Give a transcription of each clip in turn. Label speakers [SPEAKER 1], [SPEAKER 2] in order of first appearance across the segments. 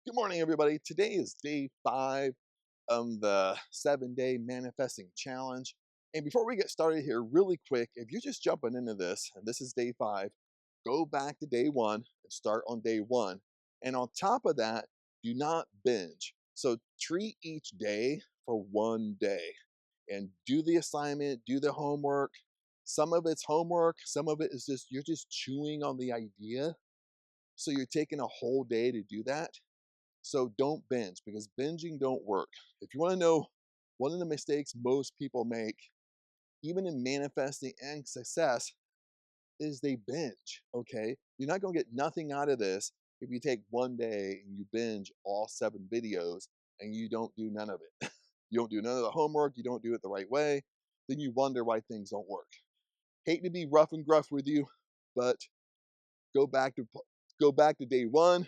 [SPEAKER 1] Good morning, everybody. Today is day 5 of the 7-day manifesting challenge. And before we get started here, really quick, if you're just jumping into this, and this is day 5, go back to day 1 and start on day 1. And on top of that, do not binge. So treat each day for 1 day and do the assignment, do the homework. Some of it's homework, some of it is just you're just chewing on the idea. So you're taking a whole day to do that. So don't binge because binging don't work. If you want to know one of the mistakes most people make, even in manifesting and success, is they binge. Okay. You're not going to get nothing out of this if you take 1 day and you binge all 7 videos and you don't do none of it. You don't do none of the homework, you don't do it the right way, then you wonder why things don't work. Hate to be rough and gruff with you, but go back to go back to day 1,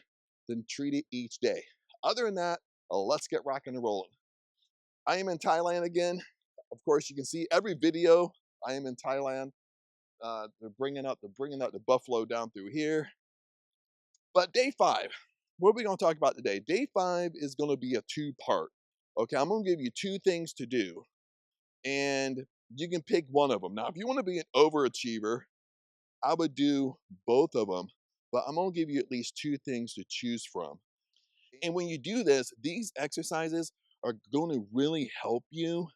[SPEAKER 1] then treat it each day. Other than that, let's get rocking and rolling. I am in Thailand again. Of course, you can see every video. I am in Thailand. They're bringing out the buffalo down through here. But day 5, what are we going to talk about today? Day 5 is going to be a 2-part. Okay, I'm going to give you 2 things to do, and you can pick one of them. Now, if you want to be an overachiever, I would do both of them, but I'm going to give you at least 2 things to choose from. And when you do this, these exercises are going to really help you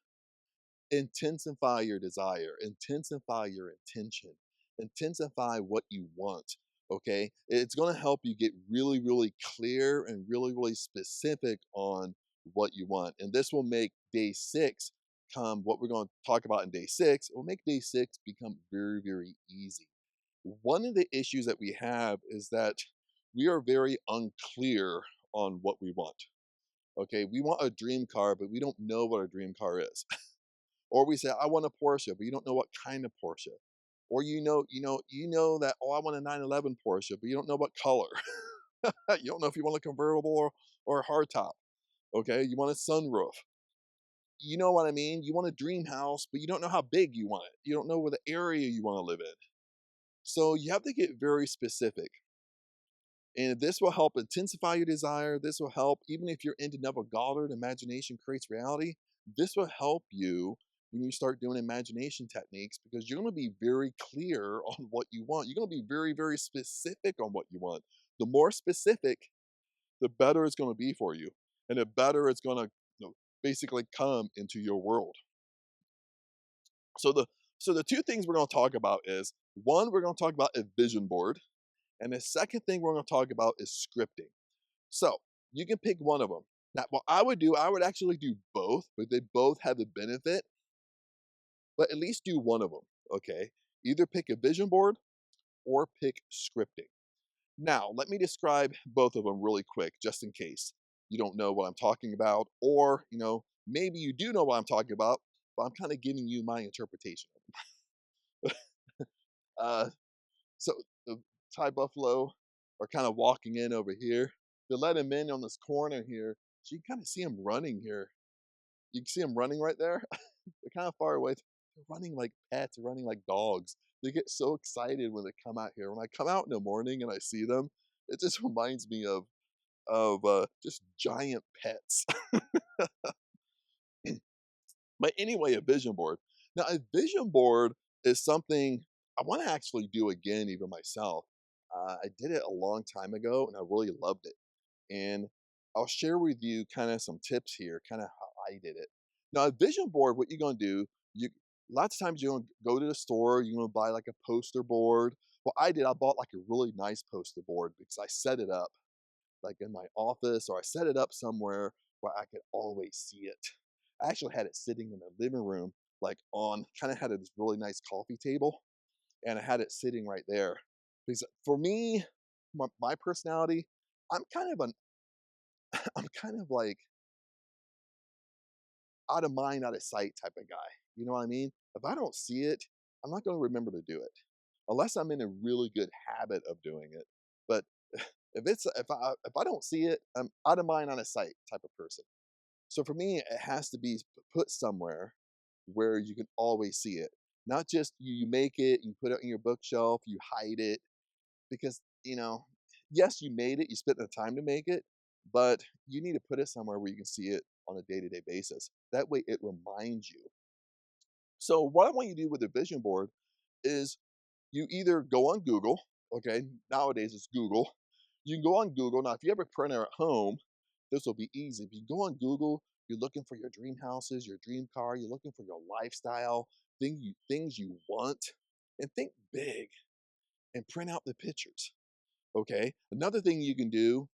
[SPEAKER 1] intensify your desire, intensify your intention, intensify what you want. Okay. It's going to help you get really, really clear and really, really specific on what you want. And this will make day 6 come what we're going to talk about in day 6. It will make day 6 become very, very easy. One of the issues that we have is that we are very unclear on what we want. Okay, we want a dream car, but we don't know what our dream car is. Or we say, I want a Porsche, but you don't know what kind of Porsche. Or you know that, oh, I want a 911 Porsche, but you don't know what color. You don't know if you want a convertible or a hardtop. Okay, you want a sunroof. You know what I mean? You want a dream house, but you don't know how big you want it. You don't know where the area you want to live in. So you have to get very specific. And this will help intensify your desire. This will help, even if you're into Neville Goddard, imagination creates reality. This will help you when you start doing imagination techniques because you're going to be very clear on what you want. You're going to be very, very specific on what you want. The more specific, the better it's going to be for you. And the better it's going to basically come into your world. So the 2 things we're going to talk about is one, we're going to talk about a vision board. And the second thing we're going to talk about is scripting. So you can pick one of them. Now, what I would do, I would actually do both, but they both have a benefit, but at least do one of them, okay? Either pick a vision board or pick scripting. Now, let me describe both of them really quick, just in case you don't know what I'm talking about, or, maybe you do know what I'm talking about, but I'm kind of giving you my interpretation of them. uh, so the Thai buffalo are kind of walking in over here. To let him in on this corner here, so you can kind of see him running here. You can see him running right there. They're kind of far away. They're running like pets, running like dogs. They get so excited when they come out here. When I come out in the morning and I see them, it just reminds me of just giant pets. But anyway, a vision board. Now, a vision board is something I want to actually do again, even myself. I did it a long time ago and I really loved it. And I'll share with you kind of some tips here, kind of how I did it. Now, a vision board, what you're going to do, you lots of times you're going to go to the store, you're going to buy like a poster board. What I did, I bought like a really nice poster board because I set it up like in my office or I set it up somewhere where I could always see it. I actually had it sitting in the living room, like on kind of had this really nice coffee table, and I had it sitting right there. Because for me, my personality, I'm kind of an I'm kind of like out of mind, out of sight type of guy. You know what I mean? If I don't see it, I'm not going to remember to do it unless I'm in a really good habit of doing it. But if I don't see it, I'm out of mind, out of sight type of person. So for me, it has to be put somewhere where you can always see it. Not just you make it, you put it on your bookshelf, you hide it because yes, you made it, you spent the time to make it, but you need to put it somewhere where you can see it on a day-to-day basis. That way it reminds you. So what I want you to do with a vision board is you either go on Google, okay? Nowadays it's Google. You can go on Google. Now, if you have a printer at home, this will be easy. If you go on Google, you're looking for your dream houses, your dream car, you're looking for your lifestyle, things you want, and think big and print out the pictures. Okay. Another thing you can do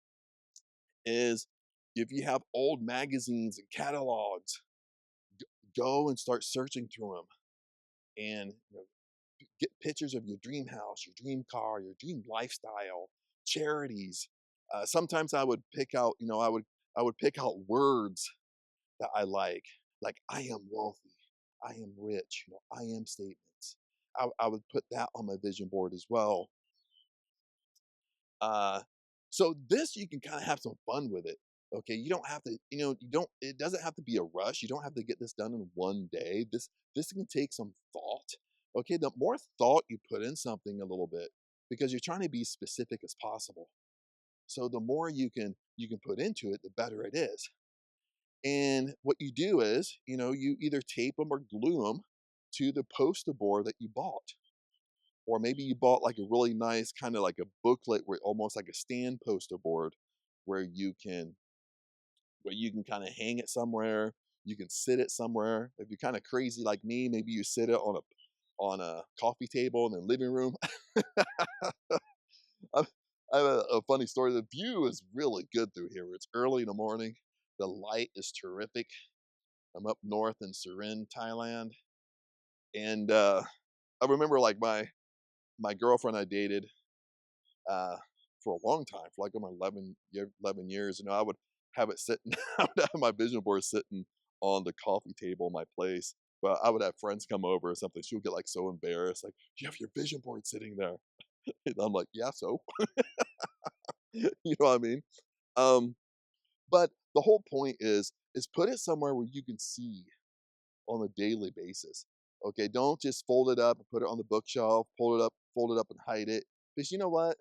[SPEAKER 1] is if you have old magazines and catalogs, go and start searching through them and get pictures of your dream house, your dream car, your dream lifestyle, charities. Sometimes I would pick out, I would pick out words that I like I am wealthy, I am rich, I am statements. I would put that on my vision board as well. Uh, so this you can kind of have some fun with it. Okay, you don't have to, you don't. It doesn't have to be a rush. You don't have to get this done in one day. This can take some thought. Okay, the more thought you put in something a little bit, because you're trying to be specific as possible. So the more you can put into it, the better it is. And what you do is, you either tape them or glue them to the poster board that you bought. Or maybe you bought like a really nice kind of like a booklet where almost like a stand poster board where you can kind of hang it somewhere. You can sit it somewhere. If you're kind of crazy like me, maybe you sit it on a coffee table in the living room. I I have a funny story. The view is really good through here. It's early in the morning. The light is terrific. I'm up north in Surin, Thailand, and I remember like my girlfriend I dated uh, for a long time, for like over 11 years. I would have it sitting, I would have my vision board sitting on the coffee table in my place. But I would have friends come over or something. She would get like so embarrassed, like, you have your vision board sitting there. And I'm like, yeah, so, you know what I mean? Um, but the whole point is put it somewhere where you can see on a daily basis. Okay, don't just fold it up and put it on the bookshelf, fold it up and hide it. Because you know what?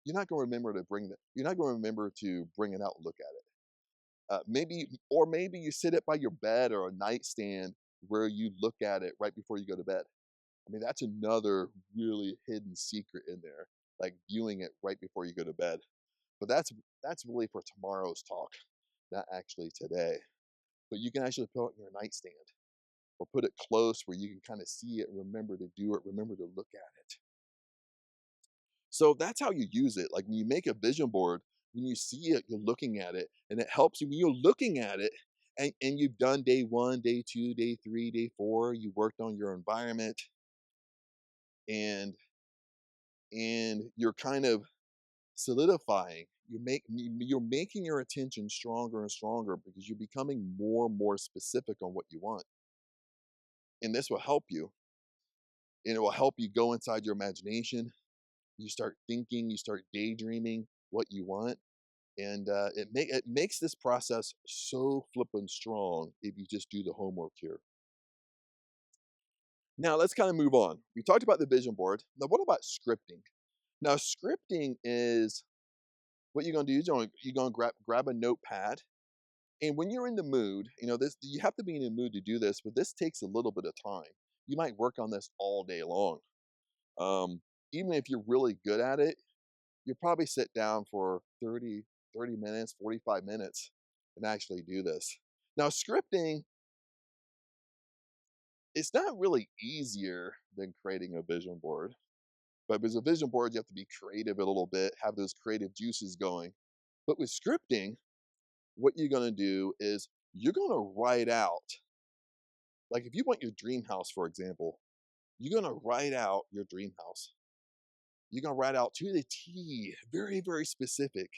[SPEAKER 1] You're not going to remember to bring it out and look at it. Maybe you sit it by your bed or a nightstand where you look at it right before you go to bed. I mean, that's another really hidden secret in there, like viewing it right before you go to bed. But that's really for tomorrow's talk, not actually today. But you can actually put it in your nightstand or put it close where you can kind of see it, remember to do it, remember to look at it. So that's how you use it. Like when you make a vision board, when you see it, you're looking at it, and it helps you when you're looking at it, and you've done day one, day two, day three, day four, you worked on your environment, and you're kind of solidifying. You're making your attention stronger and stronger because you're becoming more and more specific on what you want. And this will help you. And it will help you go inside your imagination. You start thinking, you start daydreaming what you want. And it makes this process so flippin' strong if you just do the homework here. Now let's kind of move on. We talked about the vision board. Now what about scripting? Now scripting is what you're gonna do is you're gonna grab a notepad, and when you're in the mood, this you have to be in the mood to do this, but this takes a little bit of time. You might work on this all day long. Um, Even if you're really good at it, you'll probably sit down for 30 minutes, 45 minutes and actually do this. Now, scripting, it's not really easier than creating a vision board, but with a vision board, you have to be creative a little bit, have those creative juices going. But with scripting, what you're going to do is you're going to write out, like if you want your dream house, for example, you're going to write out your dream house. You're going to write out to the T, very, very specific.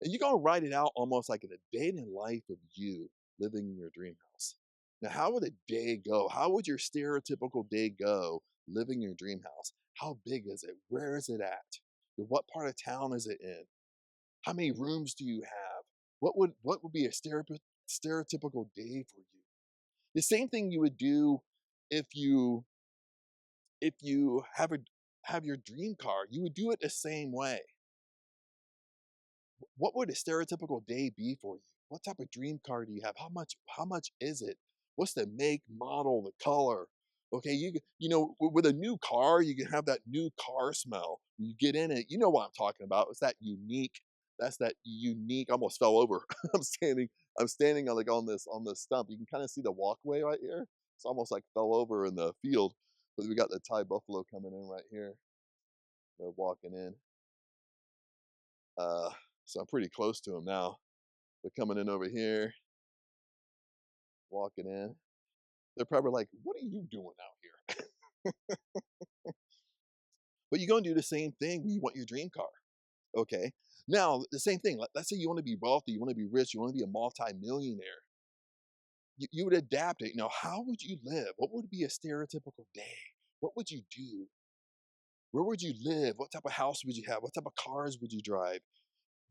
[SPEAKER 1] And you're gonna write it out almost like in a day in the life of you living in your dream house. Now, how would a day go? How would your stereotypical day go living in your dream house? How big is it? Where is it at? What part of town is it in? How many rooms do you have? What would be a stereotypical day for you? The same thing you would do if you have your dream car. You would do it the same way. what would a stereotypical day be for you? What type of dream car do you have? How much is it? What's the make, model, the color? Okay, with a new car, you can have that new car smell. When you get in it, you know what I'm talking about. It's that unique. That's that unique. I almost fell over. I'm standing. I'm standing on on this stump. You can kind of see the walkway right here. It's almost like fell over in the field. But we got the Thai buffalo coming in right here. They're walking in. Uh, so I'm pretty close to them now. They're coming in over here, walking in. They're probably like, "What are you doing out here?" But you're gonna do the same thing when you want your dream car. Okay. Now, the same thing. Let's say you want to be wealthy, you want to be rich, you want to be a multi-millionaire. You would adapt it. How would you live? What would be a stereotypical day? What would you do? Where would you live? What type of house would you have? What type of cars would you drive?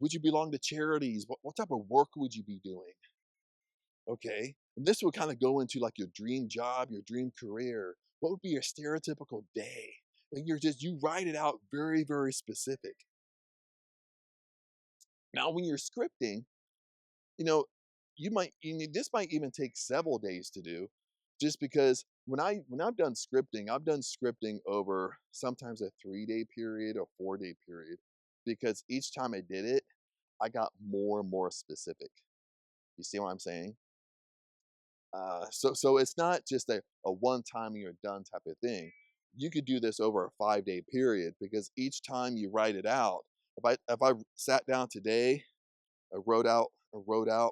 [SPEAKER 1] Would you belong to charities? What type of work would you be doing? Okay. And this will kind of go into like your dream job, your dream career. What would be your stereotypical day? And you write it out very, very specific. Now, when you're scripting, you know, this might even take several days to do, just because when I've done scripting, I've done scripting over sometimes a 3-day period or 4-day period, because each time I did it, I got more and more specific. You see what I'm saying? So it's not just a one time and you're done type of thing. You could do this over a 5-day period, because each time you write it out, if I sat down today, I wrote out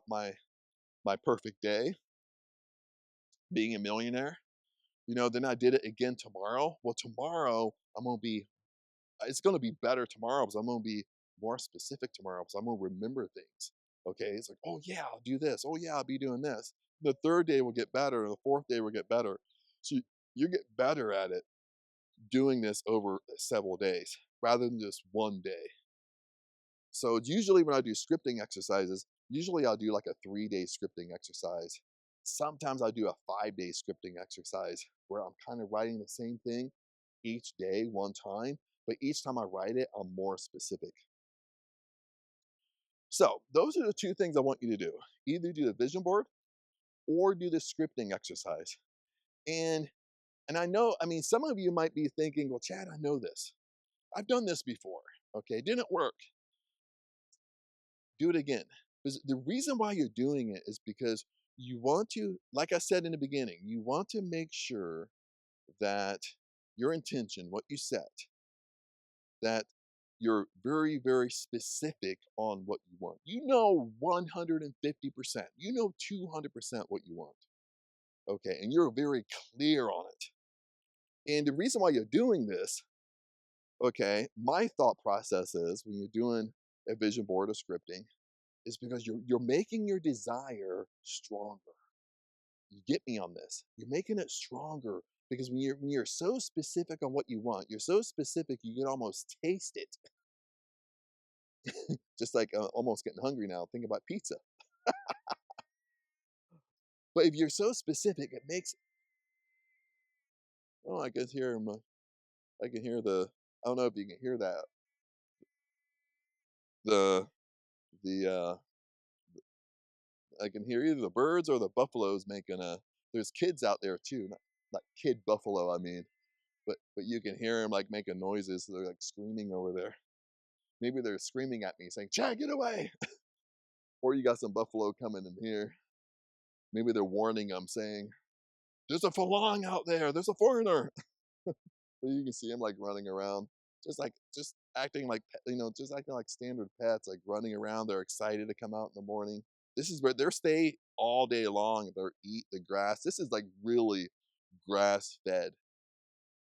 [SPEAKER 1] my perfect day being a millionaire. Then I did it again tomorrow. Well, tomorrow it's gonna be better tomorrow, because I'm gonna be more specific tomorrow, because I'm gonna remember things. Okay, it's like, oh yeah, I'll do this. Oh yeah, I'll be doing this. The third day will get better, and the fourth day will get better. So you get better at it doing this over several days rather than just one day. So usually when I do scripting exercises, usually I'll do like a 3-day scripting exercise. Sometimes I do a 5-day scripting exercise where I'm kind of writing the same thing each day, one time, but each time I write it, I'm more specific. So those are the two things I want you to do. Either do the vision board or do the scripting exercise. And and I mean, some of you might be thinking, well, Chad, I know this. I've done this before. Okay, it didn't work. Do it again. Because the reason why you're doing it is because you want to, like I said in the beginning, you want to make sure that your intention, what you set, that you're very, very specific on what you want. 150%, 200% what you want. Okay, and you're very clear on it. And the reason why you're doing this, okay, my thought process is when you're doing a vision board or scripting, is because you're making your desire stronger. You get me on this. You're making it stronger, because when you're so specific on what you want, you're so specific you can almost taste it. Just like almost getting hungry now. Think about pizza. But if you're so specific, it makes. Oh, I can hear him. I can hear the. I don't know if you can hear that. The the I can hear either the birds or the buffaloes making a. There's kids out there too, not kid buffalo. I mean, but you can hear them like making noises. So they're like screaming over there. Maybe they're screaming at me, saying, "Chad, get away!" Or you got some buffalo coming in here. Maybe they're warning them, saying, "There's a falong out there. There's a foreigner." But you can see them like running around, just acting like just acting like standard pets, like running around. They're excited to come out in the morning. This is where they stay all day long. They eat the grass. This is like really grass fed.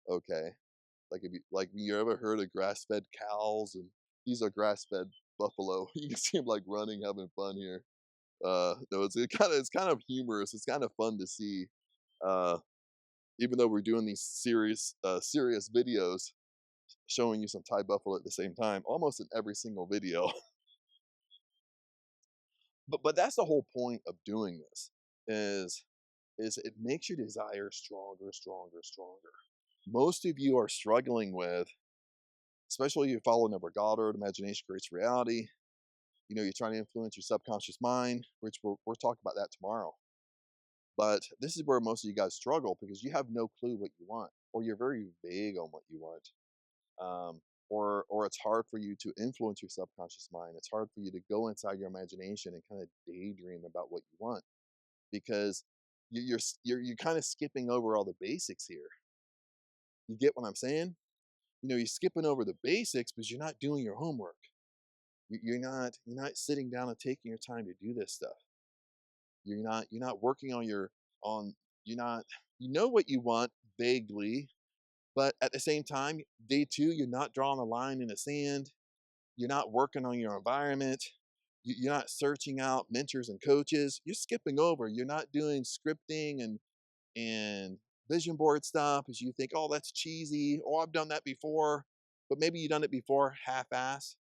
[SPEAKER 1] Okay, like if you ever heard of grass fed cows, and these are grass fed buffalo. You can see them like running, having fun here. No, it's kind of humorous. It's kind of fun to see. Uh, Even though we're doing these serious videos showing you some Thai buffalo at the same time, almost in every single video. But that's the whole point of doing this is is it makes your desire stronger, stronger, stronger. Most of you are struggling with, especially if you follow Never Goddard, imagination creates reality. You're trying to influence your subconscious mind, which we'll talk about that tomorrow. But this is where most of you guys struggle because you have no clue what you want, or you're very vague on what you want. Um, or it's hard for you to influence your subconscious mind. It's hard for you to go inside your imagination and kind of daydream about what you want because you're kind of skipping over all the basics here. You get what I'm saying? You're skipping over the basics because you're not doing your homework. You're not sitting down and taking your time to do this stuff. You're not working on your on you're not you know what you want vaguely, but at the same time, day two, you're not drawing a line in the sand. You're not working on your environment. You're not searching out mentors and coaches. You're skipping over. You're not doing scripting and vision board stuff as you think, oh, that's cheesy. Oh, I've done that before. But maybe you've done it before half-ass.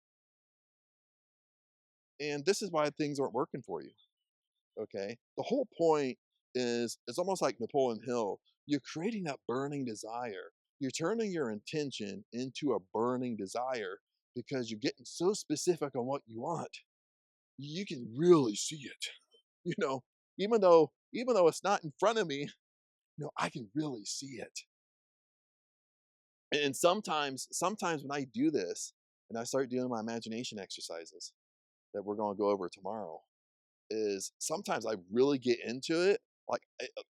[SPEAKER 1] And this is why things aren't working for you. Okay. The whole point is it's almost like Napoleon Hill. You're creating that burning desire. You're turning your intention into a burning desire because you're getting so specific on what you want. You can really see it. You know, even though it's not in front of me, I can really see it. And sometimes when I do this and I start doing my imagination exercises that we're going to go over tomorrow, is sometimes I really get into it, like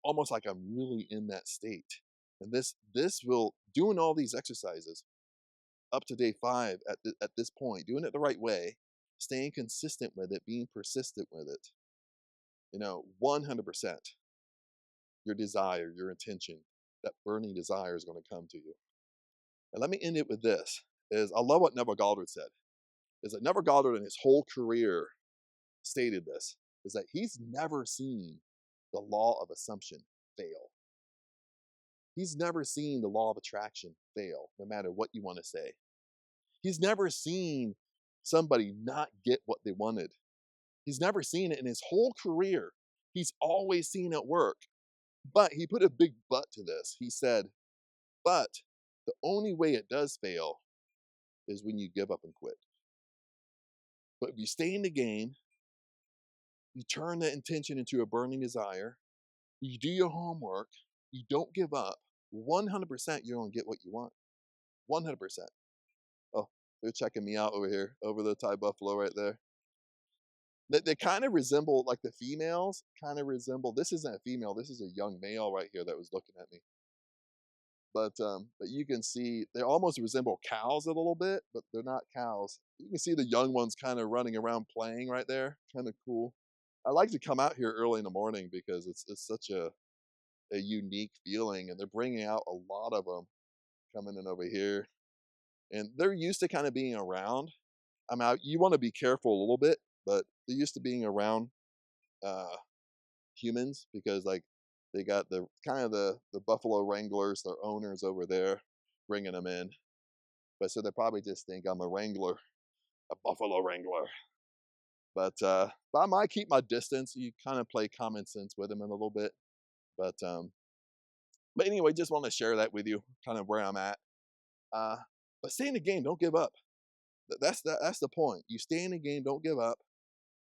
[SPEAKER 1] almost like I'm really in that state. And this will doing all these exercises up to day 5 at this point, doing it the right way, staying consistent with it, being persistent with it. 100% your desire, your intention, that burning desire is going to come to you. And let me end it with this: is I love what Neville Goddard said. Is that Neville Goddard in his whole career stated this, is that he's never seen the law of assumption fail. He's never seen the law of attraction fail, no matter what you want to say. He's never seen somebody not get what they wanted. He's never seen it in his whole career. He's always seen it work. But he put a big but to this. He said, but the only way it does fail is when you give up and quit. But if you stay in the game, you turn that intention into a burning desire, you do your homework, you don't give up, 100% you're going to get what you want. 100%. Oh, they're checking me out over here, over the Thai buffalo right there. They kind of resemble, like the females kind of resemble, this isn't a female, this is a young male right here that was looking at me. But you can see they almost resemble cows a little bit, but they're not cows. You can see the young ones kind of running around playing right there. Kind of cool. I like to come out here early in the morning because it's such a unique feeling, and they're bringing out a lot of them coming in over here, and they're used to kind of being around. You want to be careful a little bit, but they're used to being around uh, humans because like they got the kind of the buffalo wranglers, their owners over there, bringing them in. But so they probably just think I'm a wrangler, a buffalo wrangler. But I might keep my distance. You kind of play common sense with them a little bit. But um, but anyway, just want to share that with you, kind of where I'm at. Uh, but stay in the game. Don't give up. That's the point. You stay in the game. Don't give up.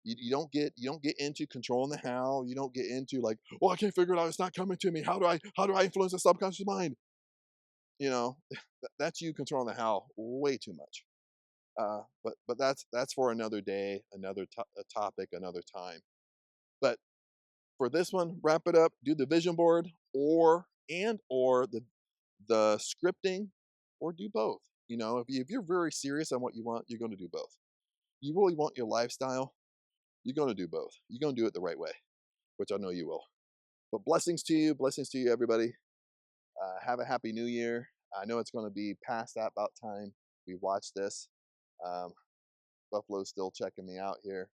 [SPEAKER 1] You don't get into controlling the how. You don't get into like, oh, I can't figure it out. It's not coming to me. How do I influence the subconscious mind? You know, that's you controlling the how way too much. But that's for another day, another topic, another time. But for this one, wrap it up. Do the vision board, or the scripting, or do both. If you're very serious on what you want, you're going to do both. You really want your lifestyle, you're going to do both. You're going to do it the right way, which I know you will. But blessings to you, everybody. Have a happy new year. I know it's going to be past that about time we watch this. Um, Buffalo's still checking me out here.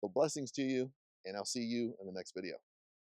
[SPEAKER 1] But blessings to you, and I'll see you in the next video.